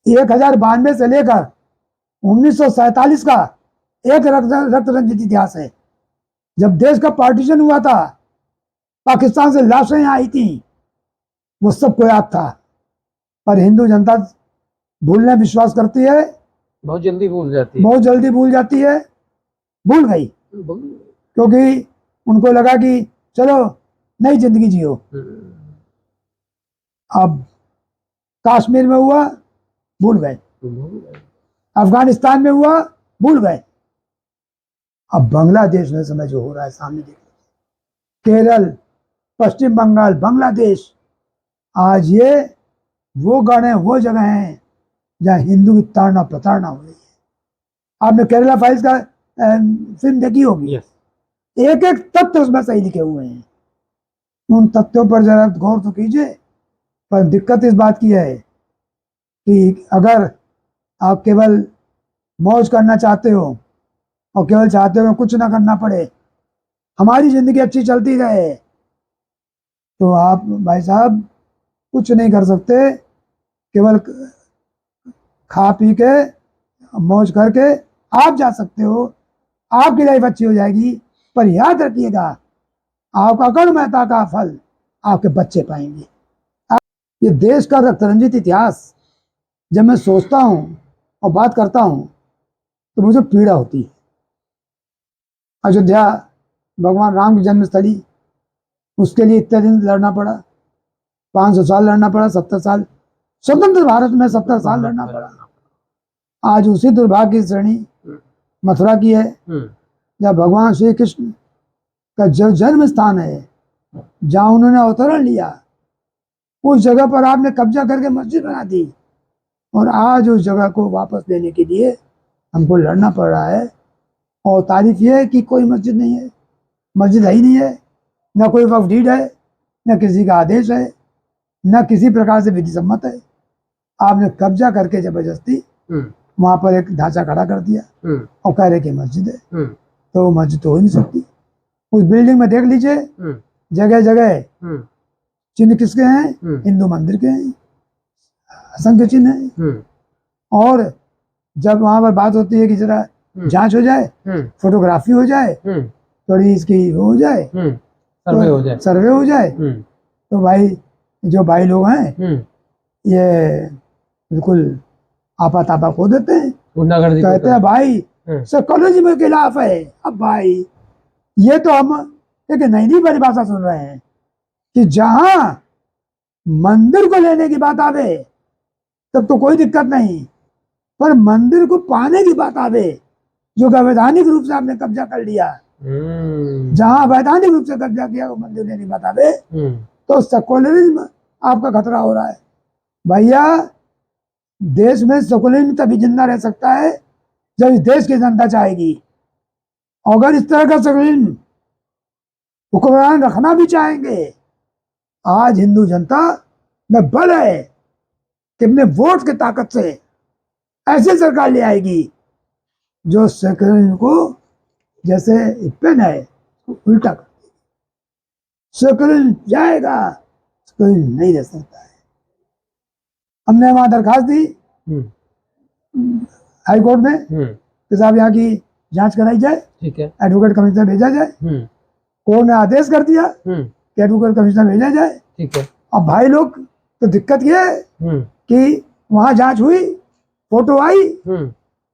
1092 से लेकर 1947 का एक रक्त रंजित इतिहास है। जब देश का पार्टीशन हुआ था, पाकिस्तान से लाशें आई थी, वो सबको याद था, पर हिंदू जनता भूलने विश्वास करती है, बहुत जल्दी भूल जाती है, बहुत जल्दी भूल जाती है, भूल गई, क्योंकि उनको लगा कि चलो नई जिंदगी जियो। अब कश्मीर में हुआ, भूल गए, अफगानिस्तान में हुआ, भूल गए। अब बांग्लादेश में समय जो हो रहा है सामने देख, केरल, पश्चिम बंगाल, बांग्लादेश, आज ये वो गाने, वो जगह हैं जहाँ हिंदू की ताड़ना प्रताड़ना हो रही है। आपने केरला फाइल्स का फिल्म देखी होगी। एक एक तथ्य उसमें सही लिखे हुए हैं, उन तथ्यों पर जरा गौर तो कीजिए। पर दिक्कत इस बात की है कि अगर आप केवल मौज करना चाहते हो और केवल चाहते हो कुछ ना करना पड़े, हमारी जिंदगी अच्छी चलती रहे, तो आप भाई साहब कुछ नहीं कर सकते। केवल खा पी के मौज करके आप जा सकते हो, आपकी लाइफ अच्छी हो जाएगी, पर याद रखिएगा आपका कर्म मेहता का फल आपके बच्चे पाएंगे। ये देश का रक्तरंजित इतिहास जब मैं सोचता हूँ और बात करता हूँ तो मुझे पीड़ा होती है। अयोध्या भगवान राम की जन्मस्थली, उसके लिए इतने दिन लड़ना पड़ा, 500 साल लड़ना पड़ा, 70 साल स्वतंत्र भारत में 70 साल लड़ना पड़ा। आज उसी दुर्भाग्य की श्रेणी मथुरा की है, जहाँ भगवान श्री कृष्ण का जो जन्म स्थान है, जहाँ उन्होंने अवतरण लिया, उस जगह पर आपने कब्जा करके मस्जिद बना दी, और आज उस जगह को वापस लेने के लिए हमको लड़ना पड़ रहा है। और तारीफ यह है कि कोई मस्जिद नहीं है, मस्जिद है ही नहीं है, न कोई वक्फ डीड है, न किसी का आदेश है, न किसी प्रकार से विधि सम्मत है। आपने कब्जा करके जबरदस्ती वहां पर एक ढांचा खड़ा कर दिया और कह रहे कि मस्जिद है, तो वो मस्जिद तो हो नहीं सकती। उस बिल्डिंग में देख लीजिए, जगह जगह चिन्ह किसके हैं? हिंदू मंदिर के हैं, असंख्य चिन्ह हैं। और जब वहां पर बात होती है कि जरा जांच हो जाए, फोटोग्राफी हो जाए, थोड़ी इसकी हो जाए, सर्वे हो जाए, तो भाई जो भाई लोग हैं ये बिल्कुल आपा तापा खो देते हैं, कहते हैं भाई साइकोलॉजी के खिलाफ है। अब भाई ये तो हम एक नई परिभाषा सुन रहे हैं कि जहां मंदिर को लेने की बात आवे तब तो कोई दिक्कत नहीं, पर मंदिर को पाने की बात आवे, जो वैधानिक रूप से आपने कब्जा कर लिया, जहां वैधानिक रूप से कब्जा किया वो मंदिर लेने की बात आवे, तो सेकुलरिज्म आपका खतरा हो रहा है। भैया देश में सेकुलरिज्म तभी जिंदा रह सकता है जब इस देश की जनता चाहेगी। अगर इस तरह का सेकुलरिज्म हुक्मरान रखना भी चाहेंगे, आज हिंदू जनता में बल है कि अपने वोट की ताकत से ऐसी सरकार ले आएगी जो सेकुलरिज्म को जैसे पेन है उल्टा कर देगी। सेकुलरिज्म जाएगा, सेकुलरिज्म नहीं रह सकता है। हमने वहां दरखास्त दी हाई कोर्ट में कि साहब यहाँ की जांच कराई जाए, ठीक है, एडवोकेट कमिश्नर भेजा जाए। कोर्ट ने आदेश कर दिया कि एडवोकेट कमिश्नर भेजा जाए, ठीक है। अब भाई लोग तो दिक्कत ये है कि वहां जांच हुई, फोटो आई,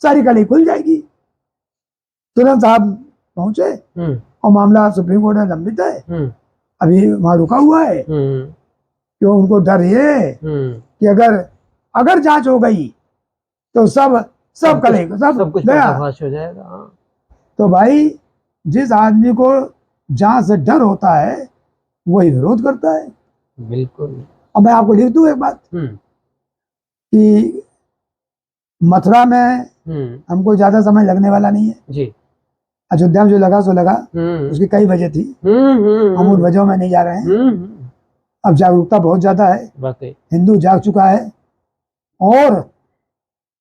सारी कली खुल जाएगी। तुरंत साहब पहुंचे और मामला सुप्रीम कोर्ट में लंबित है, अभी वहां रुका हुआ है, क्यों? उनको डर ये कि अगर जांच हो गई तो सब करेगा, सब कुछ पर्दाफाश हो जाएगा। तो भाई जिस आदमी को जांच से डर होता है वही विरोध करता है। बिल्कुल। अब मैं आपको लिख दूं एक बात कि मथुरा में हमको ज्यादा समय लगने वाला नहीं है जी। अयोध्या में जो लगा सो लगा, उसकी कई वजह थी, हम उन वजहों में नहीं जा रहे हैं। अब जागरूकता बहुत ज्यादा है, हिंदू जाग चुका है। और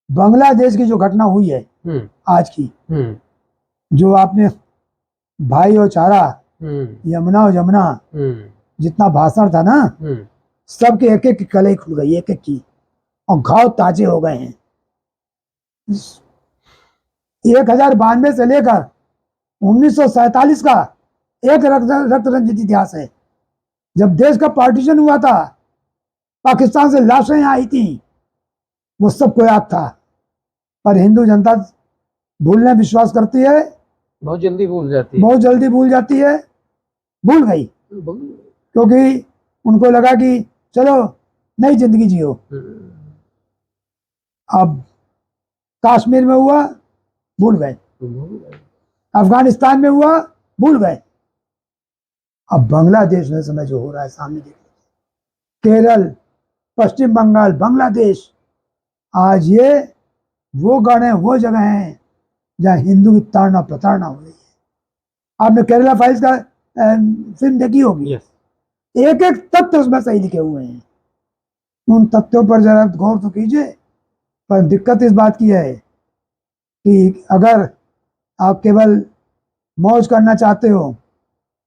बांग्लादेश की जो घटना हुई है आज की, जो आपने भाई और चारा, यमुना और जमुना, जितना भाषण था ना, सबके एक एक की कलई खुल गई, एक एक की। और घाव ताजे हो गए हैं। 1092 से लेकर 1947 का एक रक्त रंजित इतिहास है। जब देश का पार्टीशन हुआ था, पाकिस्तान से लाशें आई थी, वो सबको याद था, पर हिंदू जनता भूलने विश्वास करती है, बहुत जल्दी भूल जाती है। बहुत जल्दी भूल जाती है, भूल गई, क्योंकि उनको लगा कि चलो नई जिंदगी जियो। अब कश्मीर में हुआ, भूल गए, अफगानिस्तान में हुआ, भूल गए। अब बांग्लादेश में समय जो हो रहा है सामने देखिए, केरल, पश्चिम बंगाल, बांग्लादेश, आज ये वो गण है, वो जगह है जहाँ हिंदू की ताड़ना प्रताड़ना हो रही है। आपने केरला फाइल्स का फिल्म देखी होगी। एक एक तथ्य उसमें सही लिखे हुए हैं, उन तथ्यों पर जरा गौर तो कीजिए। पर दिक्कत इस बात की है कि अगर आप केवल मौज करना चाहते हो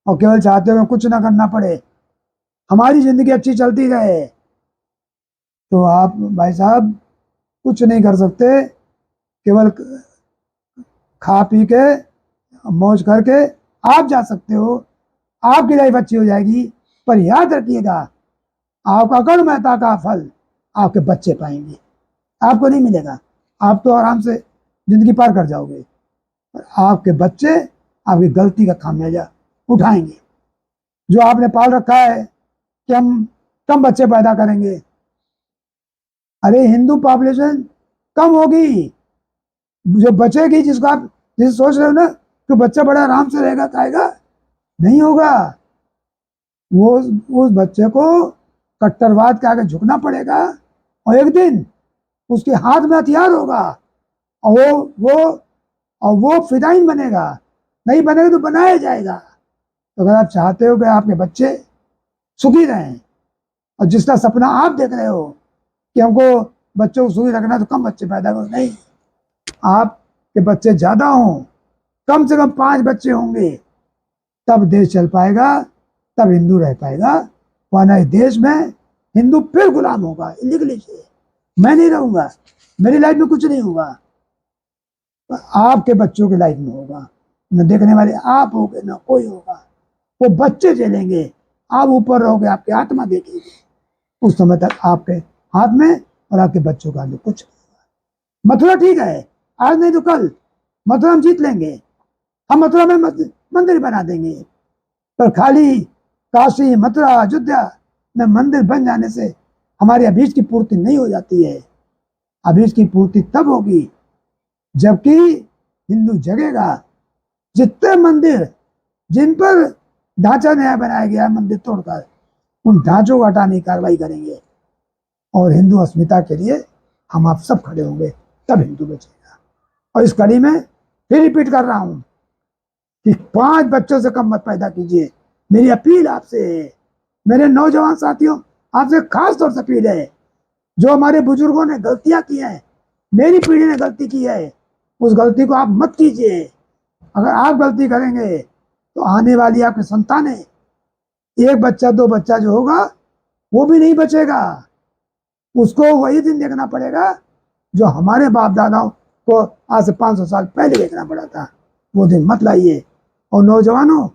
और केवल चाहते हो कुछ ना करना पड़े, हमारी जिंदगी अच्छी चलती रहे, तो आप भाई साहब कुछ नहीं कर सकते। केवल खा पी के मौज करके आप जा सकते हो, आपकी लाइफ अच्छी हो जाएगी, पर याद रखिएगा आपका कर्म मेहता का फल आपके बच्चे पाएंगे, आपको नहीं मिलेगा। आप तो आराम से जिंदगी पार कर जाओगे, पर आपके बच्चे आपकी गलती का खामियाजा उठाएंगे। जो आपने पाल रखा है कि हम कम बच्चे पैदा करेंगे, अरे हिंदू पॉपुलेशन कम होगी, जो बचेगी, जिसको आप जिसे सोच रहे हो ना कि बच्चा बड़ा आराम से रहेगा खाएगा, नहीं होगा। वो उस बच्चे को कट्टरवाद के आगे झुकना पड़ेगा, और एक दिन उसके हाथ में हथियार होगा, और वो फिदाइन बनेगा। नहीं बनेगा तो बनाया जाएगा। तो अगर आप चाहते हो कि आपके बच्चे सुखी रहें, और जिसका सपना आप देख रहे हो कि हमको बच्चों को सुखी रखना, तो कम बच्चे पैदा करो, नहीं, आपके बच्चे ज्यादा हों, कम से कम 5 बच्चे होंगे, तब देश चल पाएगा, तब हिंदू रह पाएगा। वरना इस देश में हिंदू फिर गुलाम होगा, इलीगली से। मैं नहीं रहूंगा, मेरी लाइफ में कुछ नहीं होगा, आपके बच्चों की लाइफ में होगा। न देखने वाले आप होगे, न कोई होगा, वो बच्चे झेलेंगे, आप ऊपर रहोगे, आपकी आत्मा देखेगी। उस समय तक आपके हाथ में और आपके बच्चों का भी कुछ नहीं होगा। मथुरा ठीक है, आज नहीं तो कल मथुरा हम जीत लेंगे, हम मथुरा में मंदिर बना देंगे, पर खाली काशी, मथुरा, अयोध्या में मंदिर बन जाने से हमारी अभीष्ट की पूर्ति नहीं हो जाती है। अभीष्ट की पूर्ति तब होगी जबकि हिंदू जगेगा। जितने मंदिर जिन पर ढांचा नया बनाया गया मंदिर तोड़कर, उन ढांचों को हटाने की कार्रवाई करेंगे, और हिंदू अस्मिता के लिए हम आप सब खड़े होंगे, तब हिंदू बचेगा। और इस कड़ी में फिर रिपीट कर रहा हूं कि 5 बच्चों से कम मत पैदा कीजिए। मेरी अपील आपसे है, मेरे नौजवान साथियों, आपसे खास तौर से अपील है। जो हमारे बुजुर्गों ने गलतियां की हैं, मेरी पीढ़ी ने गलती की है, उस गलती को आप मत कीजिए। अगर आप गलती करेंगे तो आने वाली आपकी संतानें, 1 बच्चा 2 बच्चा जो होगा वो भी नहीं बचेगा। उसको वही दिन देखना पड़ेगा जो हमारे बाप दादाओं को आज से 500 साल पहले देखना पड़ा था। वो दिन मत लाइए। और नौजवानों,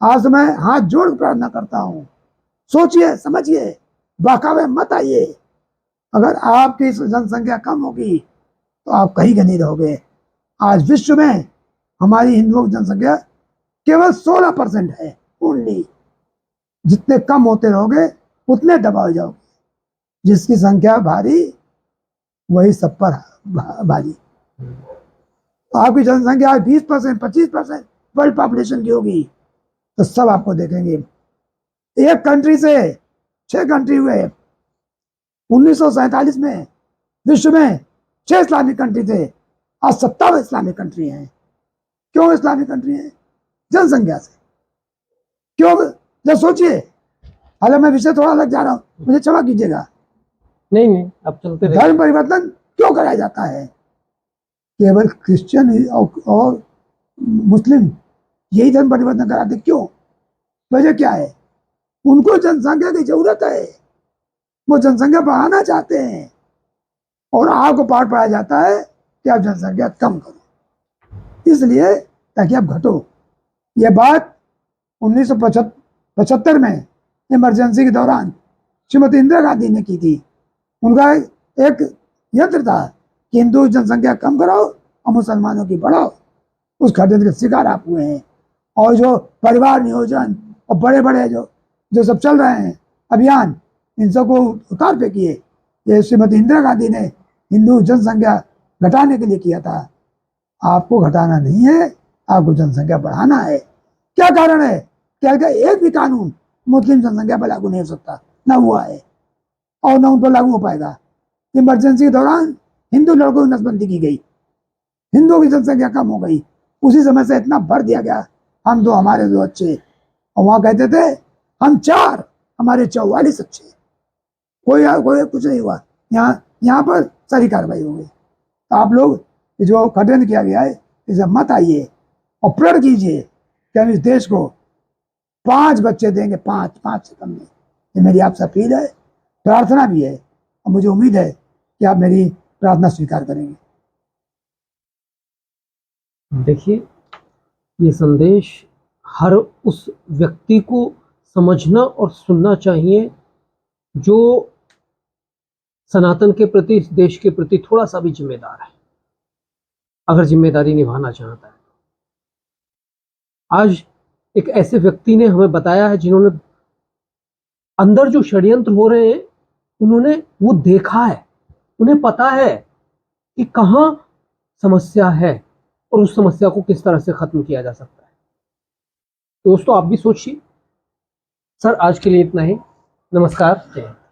आज मैं हाथ जोड़ प्रार्थना करता हूं, सोचिए समझिए, बहकावे मत आइए। अगर आपकी जनसंख्या कम होगी तो आप कहीं का नहीं रहोगे। आज विश्व में हमारी हिंदुओं की जनसंख्या केवल 16% है ओनली। जितने कम होते रहोगे उतने दबाए जाओगे। जिसकी संख्या भारी वही सब पर भारी। आपकी जनसंख्या 20%, 25% वर्ल्ड पॉपुलेशन की होगी तो सब आपको देखेंगे। एक कंट्री से 6 कंट्री हुए। 1947 में विश्व में 6 इस्लामिक कंट्री थे, आज 57 इस्लामिक कंट्री हैं। क्यों इस्लामिक कंट्री हैं? जनसंख्या से। क्यों? जब सोचिए, हालांकि मैं विषय थोड़ा अलग जा रहा हूं, मुझे क्षमा कीजिएगा। नहीं अब चलते रहिए। धर्म परिवर्तन क्यों कराया जाता है? केवल क्रिश्चियन और मुस्लिम यही धर्म परिवर्तन कराते, क्यों? वजह क्या है? उनको जनसंख्या की जरूरत है, वो जनसंख्या बढ़ाना चाहते हैं। और आपको पाठ पढ़ाया जाता है कि आप जनसंख्या कम करो, इसलिए ताकि आप घटो। यह बात 1975 में इमरजेंसी के दौरान श्रीमती इंदिरा गांधी ने की थी। उनका एक यंत्र था कि हिंदू जनसंख्या कम कराओ और मुसलमानों की बढ़ाओ। उस षड्यंत्र के शिकार आप हुए हैं। और जो परिवार नियोजन और बड़े बड़े जो सब चल रहे हैं अभियान, इन सबको उतार फेंकिए। ये श्रीमती इंदिरा गांधी ने हिंदू जनसंख्या घटाने के लिए किया था। आपको घटाना नहीं है, आपको जनसंख्या बढ़ाना है। क्या कारण है? क्या एक भी कानून मुस्लिम जनसंख्या पर लागू नहीं हो सकता, ना हुआ है और ना उन पर लागू हो पाएगा। इमरजेंसी के दौरान हिंदू लड़कों की नसबंदी की गई, हिंदुओं की जनसंख्या कम हो गई। उसी समय से इतना भर दिया गया, हम दो हमारे दो अच्छे, और वहां कहते थे हम 4 हमारे 44 अच्छे। कोई कुछ नहीं हुआ। यहाँ पर सारी कार्रवाई हो गई। तो आप लोग जो षड्यंत्र किया गया है, इसे मत आइए और प्रण कीजिए कि हम इस देश को 5 बच्चे देंगे, 5 से कम नहीं। ये मेरी आपसे अपील है, प्रार्थना भी है, और मुझे उम्मीद है कि आप मेरी प्रार्थना स्वीकार करेंगे। देखिए, ये संदेश हर उस व्यक्ति को समझना और सुनना चाहिए जो सनातन के प्रति, इस देश के प्रति थोड़ा सा भी जिम्मेदार है, अगर जिम्मेदारी निभाना चाहता है। आज एक ऐसे व्यक्ति ने हमें बताया है जिन्होंने अंदर जो षड्यंत्र हो रहे हैं उन्होंने वो देखा है, उन्हें पता है कि कहां समस्या है और उस समस्या को किस तरह से खत्म किया जा सकता है। दोस्तों, आप भी सोचिए। सर, आज के लिए इतना ही। नमस्कार।